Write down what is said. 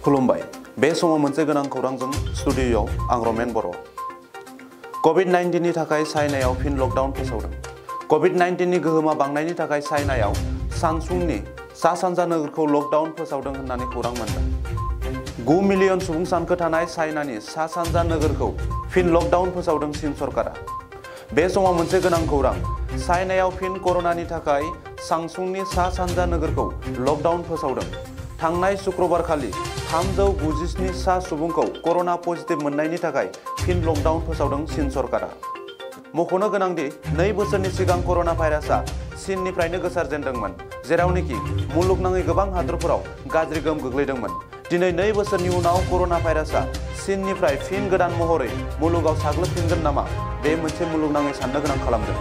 खुलुमबाय। बे समाव मोनसे गोनां खौरांजों स्टुडिय'आव आं रमेन बर'। कभिड-19 नि थाखाय चाइनायाव फिन लकडाउन फोसावदों। कभिड-19 नि गोहोमा बांनायनि थाखाय चाइनायाव सानसुंनि सा-सानजा नोगोरखौ लकडाउन फोसावदों होननानै खौरां मोनदों। 9 मिलियन सुबुं सानखो थानाय चाइनानि सा-सानजा नोगोरखौ फिन लकडाउन फोसावदों चीन सरकारा। बे समाव मोनसे गोनां खौरां, चाइनायाव फिन कर'नानि थाखाय सांसुंनि सा-सानजा नोगोरखौ लकडाउन फोसावदों। थांनाय शुक्रबारखालि 397 सा सुबुंखौ कर'ना पजिटिभ मोननायनि थाखाय फिन लकडाउन फोसावदों चीन सरकारा। मख'नो गोनांदि 2 बोसोरनि सिगां कर'ना भाइरासआ चीननिफ्रायनो गोसारजेनदोंमोन, जेरावनोखि मुलुगनाङै गोबां हादोरफोराव गाज्रि गोहोम गोग्लैदोंमोन। दिनै 2 बोसोरनि उनाव कर'ना भाइरासआ चीननिफ्राय फिन गोदान महरै मुलुगाव साग्लोबफिनगोन नामा? बे मोनसे मुलुगनाङै साननो गोनां खालामदों।